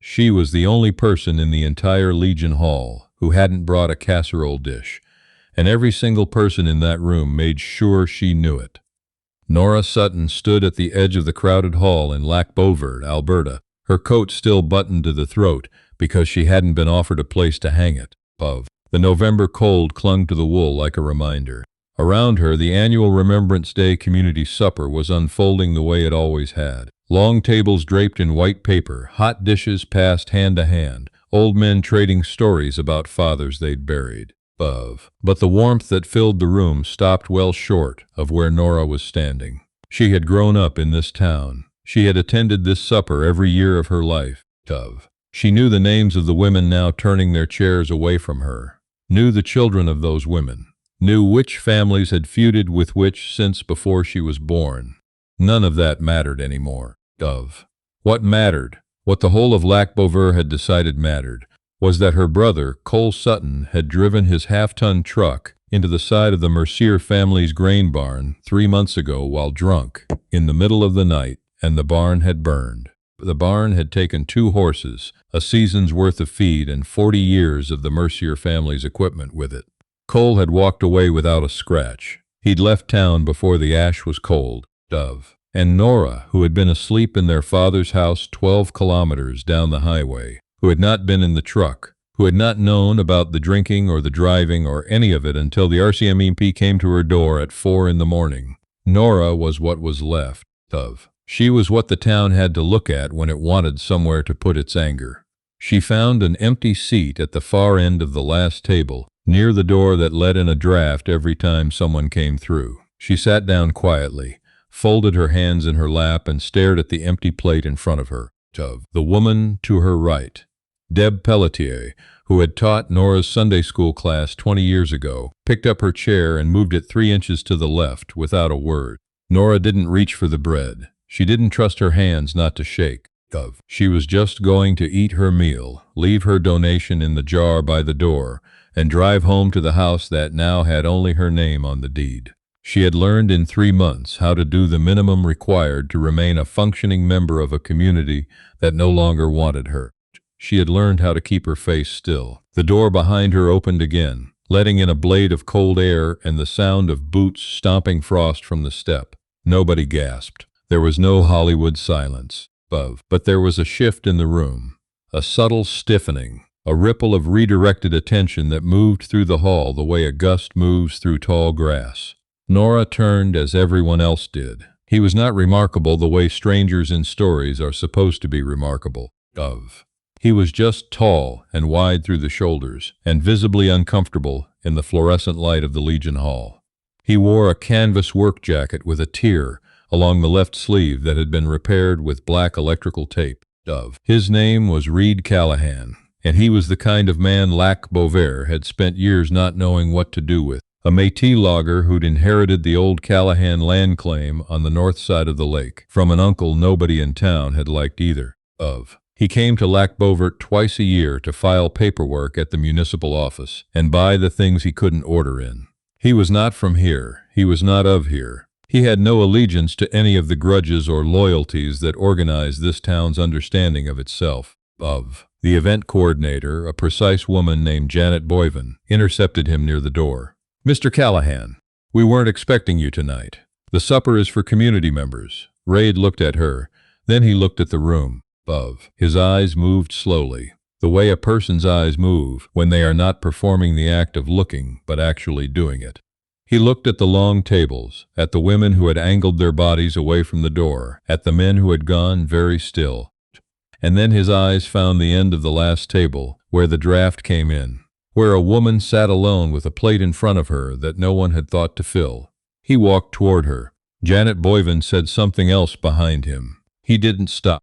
She was the only person in the entire Legion Hall who hadn't brought a casserole dish, and every single person in that room made sure she knew it. Nora Sutton stood at the edge of the crowded hall in Lac Beauvert, Alberta, her coat still buttoned to the throat because she hadn't been offered a place to hang it above. The November cold clung to the wool like a reminder. Around her, the annual Remembrance Day community supper was unfolding the way it always had. Long tables draped in white paper, hot dishes passed hand to hand, old men trading stories about fathers they'd buried. But the warmth that filled the room stopped well short of where Nora was standing. She had grown up in this town. She had attended this supper every year of her life. She knew the names of the women now turning their chairs away from her, knew the children of those women, knew which families had feuded with which since before she was born. None of that mattered anymore. What mattered, what the whole of Lac Beauvert had decided mattered, was that her brother, Cole Sutton, had driven his half-ton truck into the side of the Mercier family's grain barn 3 months ago while drunk, in the middle of the night, and the barn had burned. The barn had taken 2 horses, a season's worth of feed, and 40 years of the Mercier family's equipment with it. Cole had walked away without a scratch. He'd left town before the ash was cold. And Nora, who had been asleep in their father's house 12 kilometers down the highway, who had not been in the truck, who had not known about the drinking or the driving or any of it until the RCMP came to her door at 4 in the morning. Nora was what was left of. She was what the town had to look at when it wanted somewhere to put its anger. She found an empty seat at the far end of the last table, near the door that let in a draft every time someone came through. She sat down quietly, folded her hands in her lap, and stared at the empty plate in front of her. The woman to her right, Deb Pelletier, who had taught Nora's Sunday school class 20 years ago, picked up her chair and moved it 3 inches to the left without a word. Nora didn't reach for the bread. She didn't trust her hands not to shake. She was just going to eat her meal, leave her donation in the jar by the door, and drive home to the house that now had only her name on the deed. She had learned in 3 months how to do the minimum required to remain a functioning member of a community that no longer wanted her. She had learned how to keep her face still. The door behind her opened again, letting in a blade of cold air and the sound of boots stomping frost from the step. Nobody gasped. There was no Hollywood silence. But there was a shift in the room, a subtle stiffening, a ripple of redirected attention that moved through the hall the way a gust moves through tall grass. Nora turned as everyone else did. He was not remarkable the way strangers in stories are supposed to be remarkable. He was just tall and wide through the shoulders, and visibly uncomfortable in the fluorescent light of the Legion Hall. He wore a canvas work jacket with a tear along the left sleeve that had been repaired with black electrical tape. His name was Reed Callahan, and he was the kind of man Lac Beauvert had spent years not knowing what to do with. A Métis logger who'd inherited the old Callahan land claim on the north side of the lake from an uncle nobody in town had liked either of. He came to Lac Beauvert twice a year to file paperwork at the municipal office and buy the things he couldn't order in. He was not from here. He was not of here. He had no allegiance to any of the grudges or loyalties that organized this town's understanding of itself. The event coordinator, a precise woman named Janet Boyven, intercepted him near the door. "Mr. Callahan, we weren't expecting you tonight. The supper is for community members." Reed looked at her, then he looked at the room. His eyes moved slowly, the way a person's eyes move when they are not performing the act of looking but actually doing it. He looked at the long tables, at the women who had angled their bodies away from the door, at the men who had gone very still. And then his eyes found the end of the last table, where the draft came in, where a woman sat alone with a plate in front of her that no one had thought to fill. He walked toward her. Janet Boyven said something else behind him. He didn't stop.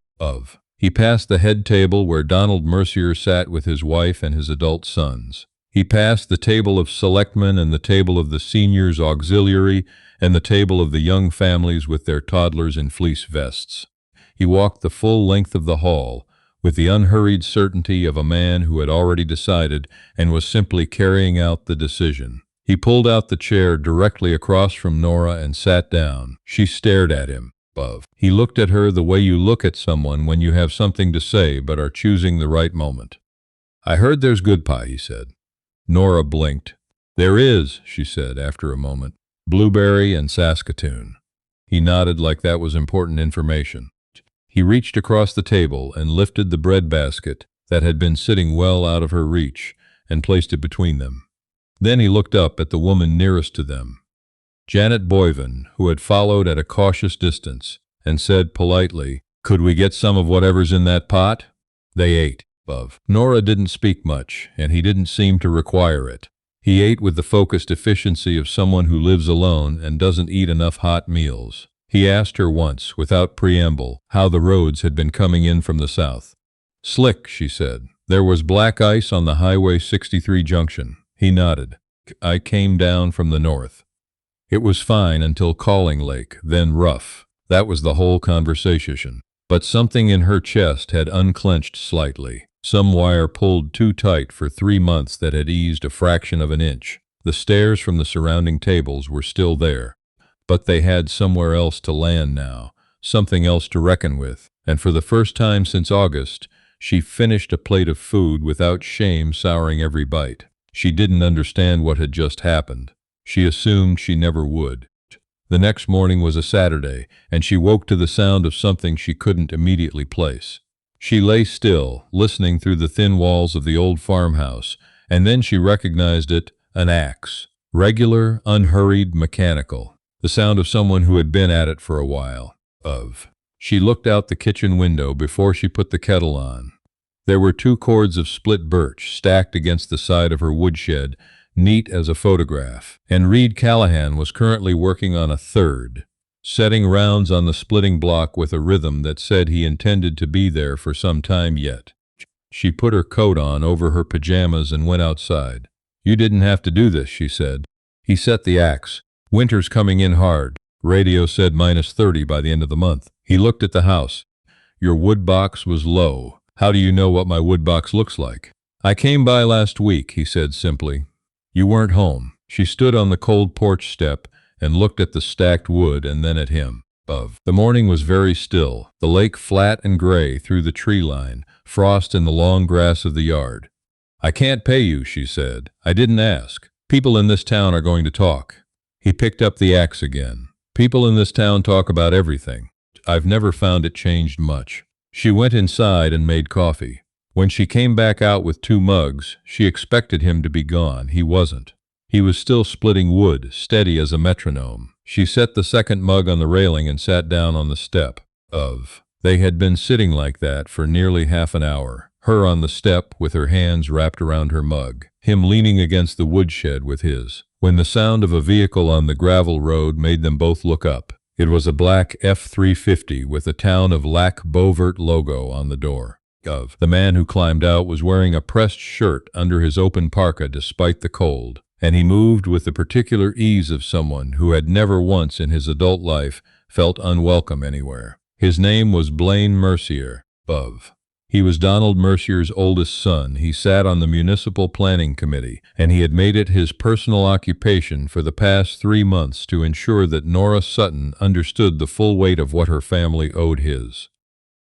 He passed the head table where Donald Mercier sat with his wife and his adult sons. He passed the table of selectmen and the table of the seniors' auxiliary and the table of the young families with their toddlers in fleece vests. He walked the full length of the hall with the unhurried certainty of a man who had already decided and was simply carrying out the decision. He pulled out the chair directly across from Nora and sat down. She stared at him. Above. He looked at her the way you look at someone when you have something to say but are choosing the right moment. I heard there's good pie, he said. Nora blinked. There is, she said after a moment. Blueberry and Saskatoon. He nodded like that was important information. He reached across the table and lifted the bread basket that had been sitting well out of her reach and placed it between them. Then he looked up at the woman nearest to them, Janet Boyven, who had followed at a cautious distance, and said politely, "Could we get some of whatever's in that pot?" They ate. Above. Nora didn't speak much, and he didn't seem to require it. He ate with the focused efficiency of someone who lives alone and doesn't eat enough hot meals. He asked her once, without preamble, how the roads had been coming in from the south. Slick, she said. There was black ice on the Highway 63 junction. He nodded. I came down from the north. It was fine until Calling Lake, then rough. That was the whole conversation. But something in her chest had unclenched slightly. Some wire pulled too tight for 3 months that had eased a fraction of an inch. The stares from the surrounding tables were still there, but they had somewhere else to land now, something else to reckon with, and for the first time since August, she finished a plate of food without shame souring every bite. She didn't understand what had just happened. She assumed she never would. The next morning was a Saturday, and she woke to the sound of something she couldn't immediately place. She lay still, listening through the thin walls of the old farmhouse, and then she recognized it, an axe. Regular, unhurried, mechanical. The sound of someone who had been at it for a while. She looked out the kitchen window before she put the kettle on. There were 2 cords of split birch stacked against the side of her woodshed, neat as a photograph, and Reed Callahan was currently working on a third, setting rounds on the splitting block with a rhythm that said he intended to be there for some time yet. She put her coat on over her pajamas and went outside. You didn't have to do this, she said. He set the axe. Winter's coming in hard. Radio said -30 by the end of the month. He looked at the house. Your wood box was low. How do you know what my wood box looks like? I came by last week, he said simply. You weren't home. She stood on the cold porch step and looked at the stacked wood and then at him. The morning was very still, the lake flat and gray through the tree line, frost in the long grass of the yard. I can't pay you, she said. I didn't ask. People in this town are going to talk. He picked up the axe again. People in this town talk about everything. I've never found it changed much. She went inside and made coffee. When she came back out with 2 mugs, she expected him to be gone. He wasn't. He was still splitting wood, steady as a metronome. She set the second mug on the railing and sat down on the step. They had been sitting like that for nearly half an hour, her on the step with her hands wrapped around her mug, him leaning against the woodshed with his, when the sound of a vehicle on the gravel road made them both look up. It was a black F-350 with a Town of Lac Beauvert logo on the door. The man who climbed out was wearing a pressed shirt under his open parka despite the cold, and he moved with the particular ease of someone who had never once in his adult life felt unwelcome anywhere. His name was Blaine Mercier. He was Donald Mercier's oldest son. He sat on the municipal planning committee, and he had made it his personal occupation for the past 3 months to ensure that Nora Sutton understood the full weight of what her family owed his.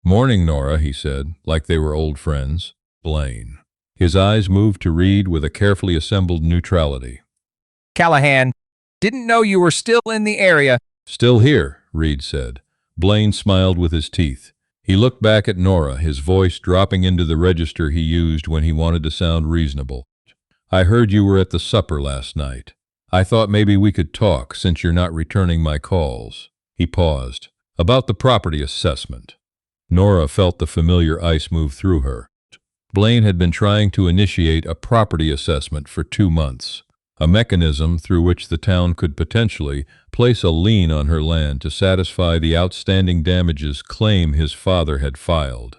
Morning, Nora, he said, like they were old friends. Blaine. His eyes moved to Reed with a carefully assembled neutrality. Callahan, didn't know you were still in the area. Still here, Reed said. Blaine smiled with his teeth. He looked back at Nora, his voice dropping into the register he used when he wanted to sound reasonable. I heard you were at the supper last night. I thought maybe we could talk since you're not returning my calls. He paused. About the property assessment. Nora felt the familiar ice move through her. Blaine had been trying to initiate a property assessment for 2 months, a mechanism through which the town could potentially place a lien on her land to satisfy the outstanding damages claim his father had filed.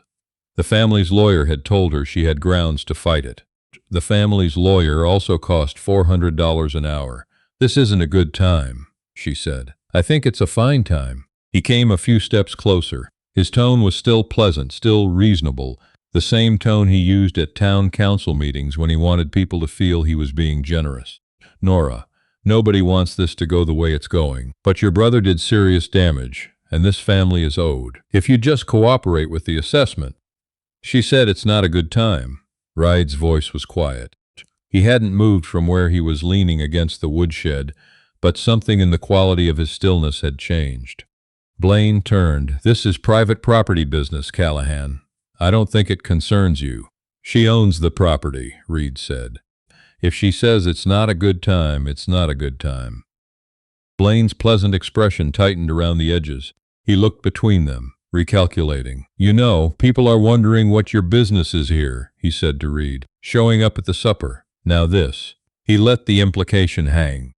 The family's lawyer had told her she had grounds to fight it. The family's lawyer also cost $400 an hour. This isn't a good time, she said. I think it's a fine time. He came a few steps closer. His tone was still pleasant, still reasonable, the same tone he used at town council meetings when he wanted people to feel he was being generous. Nora, nobody wants this to go the way it's going, but your brother did serious damage, and this family is owed. If you just cooperate with the assessment. She said it's not a good time. Reed's voice was quiet. He hadn't moved from where he was leaning against the woodshed, but something in the quality of his stillness had changed. Blaine turned. This is private property business, Callahan. I don't think it concerns you. She owns the property, Reed said. If she says it's not a good time, it's not a good time. Blaine's pleasant expression tightened around the edges. He looked between them, recalculating. You know, people are wondering what your business is here, he said to Reed. Showing up at the supper. Now this. He let the implication hang.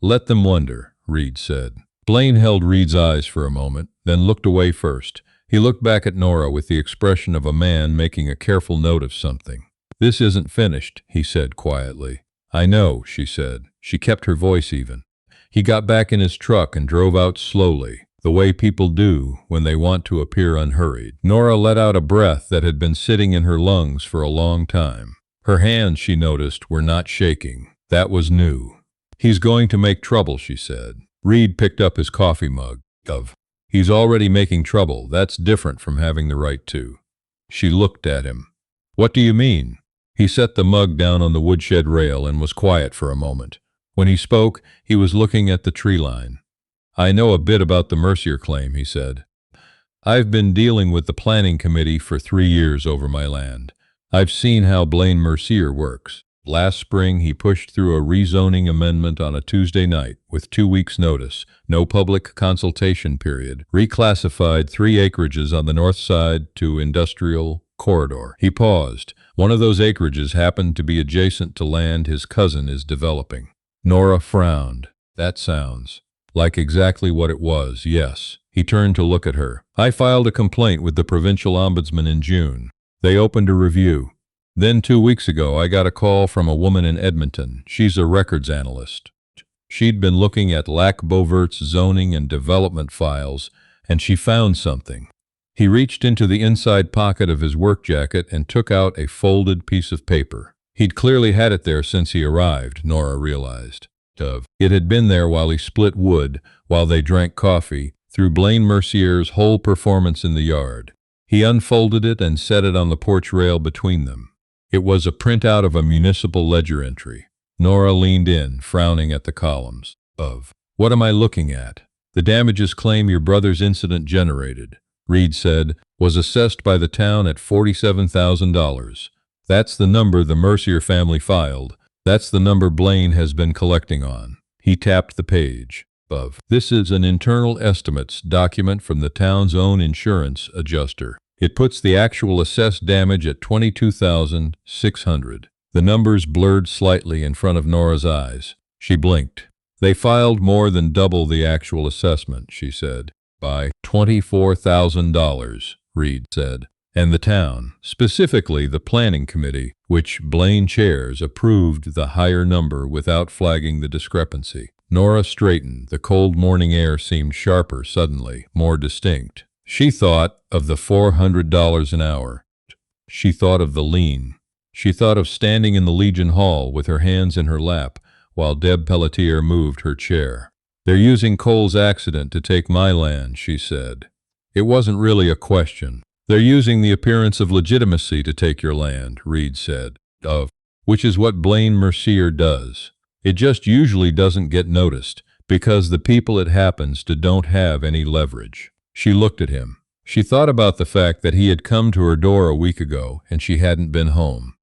Let them wonder, Reed said. Blaine held Reed's eyes for a moment, then looked away first. He looked back at Nora with the expression of a man making a careful note of something. This isn't finished, he said quietly. I know, she said. She kept her voice even. He got back in his truck and drove out slowly, the way people do when they want to appear unhurried. Nora let out a breath that had been sitting in her lungs for a long time. Her hands, she noticed, were not shaking. That was new. He's going to make trouble, she said. Reed picked up his coffee mug. He's already making trouble. That's different from having the right to. She looked at him. What do you mean? He set the mug down on the woodshed rail and was quiet for a moment. When he spoke, he was looking at the tree line. I know a bit about the Mercier claim, he said. I've been dealing with the planning committee for 3 years over my land. I've seen how Blaine Mercier works. Last spring, he pushed through a rezoning amendment on a Tuesday night with 2 weeks' notice, no public consultation period, reclassified 3 acreages on the north side to industrial corridor. He paused. One of those acreages happened to be adjacent to land his cousin is developing. Nora frowned. That sounds like exactly what it was, yes. He turned to look at her. I filed a complaint with the provincial ombudsman in June. They opened a review. Then 2 weeks ago, I got a call from a woman in Edmonton. She's a records analyst. She'd been looking at Lac Beauvert's zoning and development files, and she found something. He reached into the inside pocket of his work jacket and took out a folded piece of paper. He'd clearly had it there since he arrived, Nora realized. It had been there while he split wood, while they drank coffee, through Blaine Mercier's whole performance in the yard. He unfolded it and set it on the porch rail between them. It was a printout of a municipal ledger entry. Nora leaned in, frowning at the columns. What am I looking at? The damages claim your brother's incident generated, Reed said, was assessed by the town at $47,000. That's the number the Mercier family filed. That's the number Blaine has been collecting on. He tapped the page. This is an internal estimates document from the town's own insurance adjuster. It puts the actual assessed damage at $22,600. The numbers blurred slightly in front of Nora's eyes. She blinked. They filed more than double the actual assessment, she said. By $24,000, Reed said. And the town, specifically the planning committee, which Blaine chairs, approved the higher number without flagging the discrepancy. Nora straightened. The cold morning air seemed sharper suddenly, more distinct. She thought of the $400 an hour. She thought of the lien. She thought of standing in the Legion Hall with her hands in her lap while Deb Pelletier moved her chair. They're using Cole's accident to take my land, she said. It wasn't really a question. They're using the appearance of legitimacy to take your land, Reed said. Which is what Blaine Mercier does. It just usually doesn't get noticed because the people it happens to don't have any leverage. She looked at him. She thought about the fact that he had come to her door a week ago and she hadn't been home.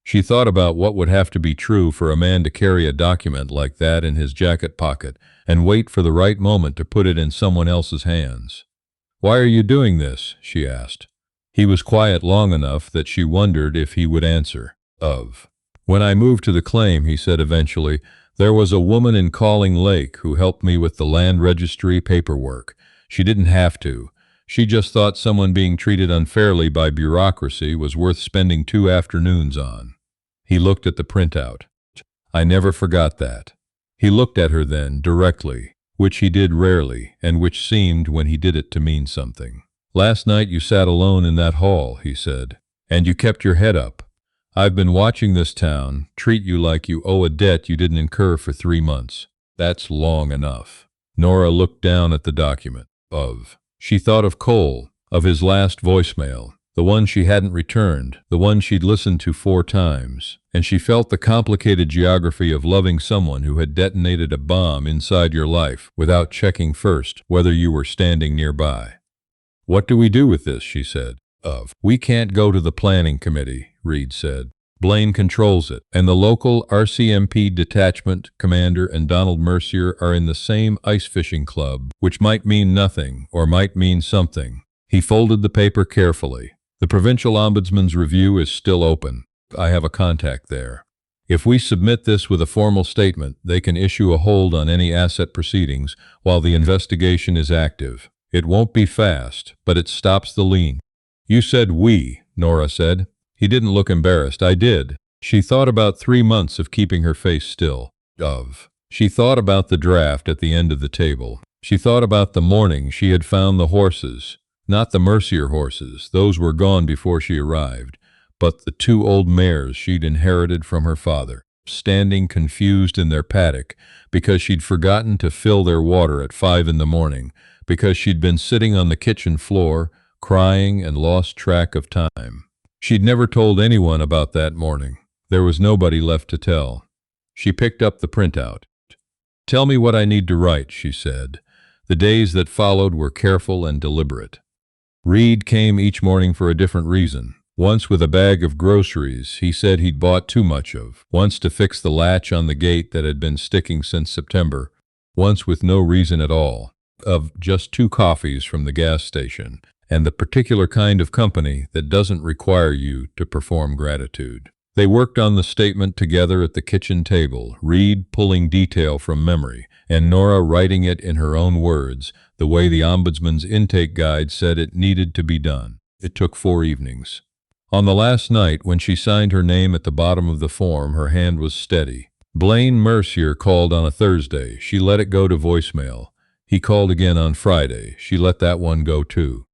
She thought about what would have to be true for a man to carry a document like that in his jacket pocket and wait for the right moment to put it in someone else's hands. Why are you doing this? She asked. He was quiet long enough that she wondered if he would answer. When I moved to the claim, he said eventually, there was a woman in Calling Lake who helped me with the land registry paperwork. She didn't have to. She just thought someone being treated unfairly by bureaucracy was worth spending 2 afternoons on. He looked at the printout. I never forgot that. He looked at her then, directly, which he did rarely, and which seemed, when he did it, to mean something. Last night you sat alone in that hall, he said, and you kept your head up. I've been watching this town treat you like you owe a debt you didn't incur for 3 months. That's long enough. Nora looked down at the document. She thought of Cole, of his last voicemail, the one she hadn't returned, the one she'd listened to 4 times, and she felt the complicated geography of loving someone who had detonated a bomb inside your life without checking first whether you were standing nearby. "What do we do with this?" she said. "We can't go to the planning committee," Reed said. "Blaine controls it, and the local RCMP detachment commander and Donald Mercier are in the same ice fishing club, which might mean nothing or might mean something." He folded the paper carefully. "The provincial ombudsman's review is still open. I have a contact there. If we submit this with a formal statement, they can issue a hold on any asset proceedings while the investigation is active. It won't be fast, but it stops the lien." "You said we," Nora said. He didn't look embarrassed. "I did." She thought about 3 months of keeping her face still. She thought about the draft at the end of the table. She thought about the morning she had found the horses. Not the Mercier horses, those were gone before she arrived, but the 2 old mares she'd inherited from her father, standing confused in their paddock because she'd forgotten to fill their water at 5 in the morning, because she'd been sitting on the kitchen floor, crying and lost track of time. She'd never told anyone about that morning. There was nobody left to tell. She picked up the printout. "Tell me what I need to write," she said. The days that followed were careful and deliberate. Reed came each morning for a different reason. Once with a bag of groceries he said he'd bought too much of. Once to fix the latch on the gate that had been sticking since September. Once with no reason at all. Just 2 coffees from the gas station, and the particular kind of company that doesn't require you to perform gratitude. They worked on the statement together at the kitchen table, Reed pulling detail from memory, and Nora writing it in her own words, the way the ombudsman's intake guide said it needed to be done. It took 4 evenings. On the last night, when she signed her name at the bottom of the form, her hand was steady. Blaine Mercier called on a Thursday. She let it go to voicemail. He called again on Friday. She let that one go too.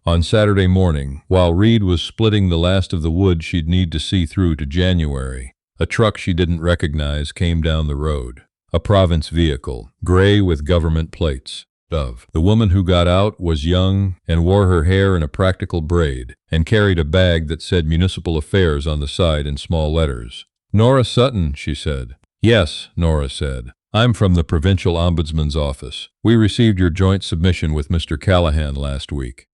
On Saturday morning, while Reed was splitting the last of the wood she'd need to see through to January, a truck she didn't recognize came down the road. A province vehicle, gray with government plates. The woman who got out was young and wore her hair in a practical braid and carried a bag that said Municipal Affairs on the side in small letters. "Nora Sutton," she said. "Yes," Nora said. "I'm from the Provincial Ombudsman's office. We received your joint submission with Mr. Callahan last week.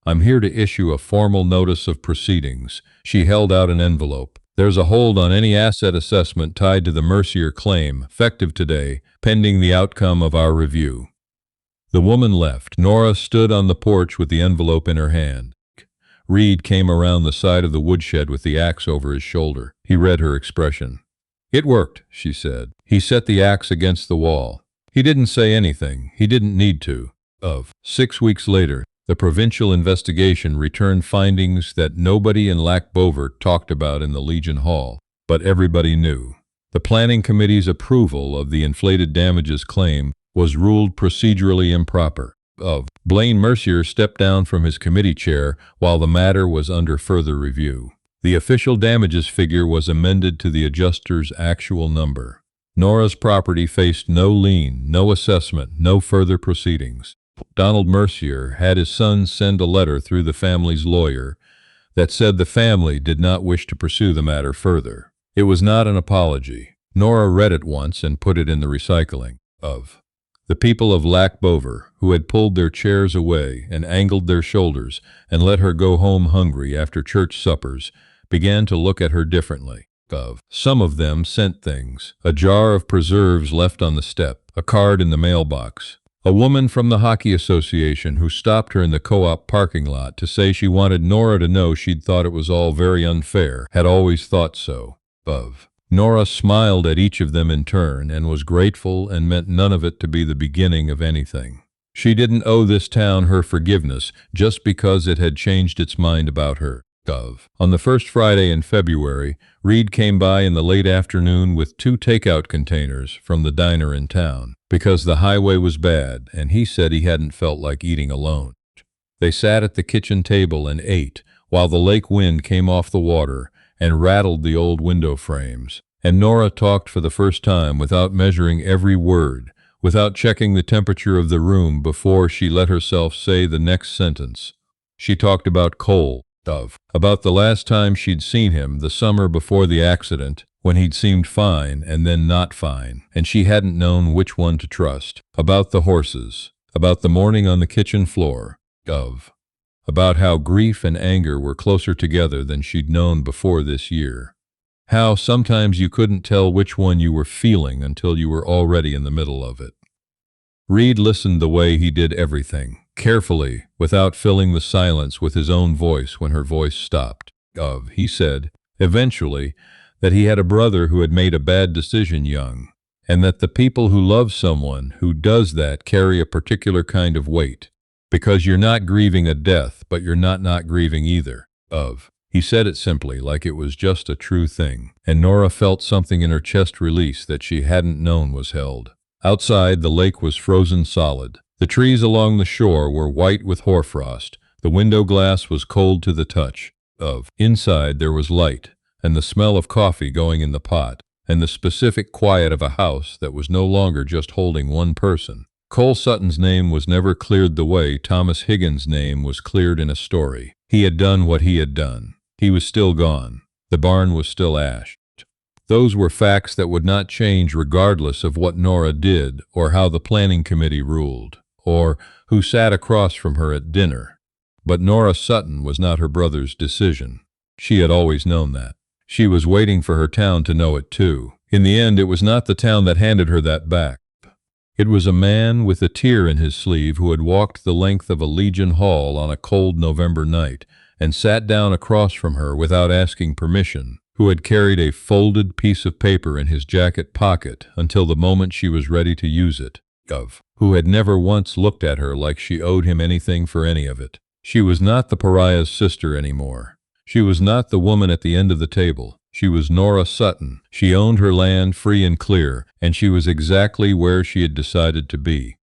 I'm here to issue a formal notice of proceedings." She held out an envelope. "There's a hold on any asset assessment tied to the Mercier claim, effective today, pending the outcome of our review." The woman left. Nora stood on the porch with the envelope in her hand. Reed came around the side of the woodshed with the axe over his shoulder. He read her expression. "It worked," she said. He set the axe against the wall. He didn't say anything. He didn't need to. 6 weeks later, the provincial investigation returned findings that nobody in Lac Beaufort talked about in the Legion Hall, but everybody knew. The planning committee's approval of the inflated damages claim was ruled procedurally improper. Blaine Mercier stepped down from his committee chair while the matter was under further review. The official damages figure was amended to the adjuster's actual number. Nora's property faced no lien, no assessment, no further proceedings. Donald Mercier had his son send a letter through the family's lawyer that said the family did not wish to pursue the matter further. It was not an apology. Nora read it once and put it in the recycling. The people of Lac Beaufort, who had pulled their chairs away and angled their shoulders and let her go home hungry after church suppers, began to look at her differently. Some of them sent things: a jar of preserves left on the step, a card in the mailbox. A woman from the hockey association who stopped her in the co-op parking lot to say she wanted Nora to know she'd thought it was all very unfair, had always thought so. Nora smiled at each of them in turn and was grateful and meant none of it to be the beginning of anything. She didn't owe this town her forgiveness just because it had changed its mind about her. On the first Friday in February, Reed came by in the late afternoon with 2 takeout containers from the diner in town, because the highway was bad and he said he hadn't felt like eating alone. They sat at the kitchen table and ate while the lake wind came off the water and rattled the old window frames, and Nora talked for the first time without measuring every word, without checking the temperature of the room before she let herself say the next sentence. She talked about Cole, about the last time she'd seen him, the summer before the accident, when he'd seemed fine and then not fine, and she hadn't known which one to trust. About the horses, about the morning on the kitchen floor, about how grief and anger were closer together than she'd known before this year. How sometimes you couldn't tell which one you were feeling until you were already in the middle of it. Reed listened the way he did everything, carefully, without filling the silence with his own voice when her voice stopped. He said, eventually, that he had a brother who had made a bad decision young, and that the people who love someone who does that carry a particular kind of weight, because you're not grieving a death, but you're not grieving either. He said it simply, like it was just a true thing, and Nora felt something in her chest release that she hadn't known was held. Outside, the lake was frozen solid. The trees along the shore were white with hoarfrost. The window glass was cold to the touch. Inside, there was light, and the smell of coffee going in the pot, and the specific quiet of a house that was no longer just holding one person. Cole Sutton's name was never cleared the way Thomas Higgins' name was cleared in a story. He had done what he had done. He was still gone. The barn was still ashed. Those were facts that would not change regardless of what Nora did or how the planning committee ruled, or who sat across from her at dinner. But Nora Sutton was not her brother's decision. She had always known that. She was waiting for her town to know it too. In the end, it was not the town that handed her that back. It was a man with a tear in his sleeve who had walked the length of a Legion Hall on a cold November night and sat down across from her without asking permission, who had carried a folded piece of paper in his jacket pocket until the moment she was ready to use it, who had never once looked at her like she owed him anything for any of it. She was not the pariah's sister anymore. She was not the woman at the end of the table. She was Nora Sutton. She owned her land free and clear, and she was exactly where she had decided to be.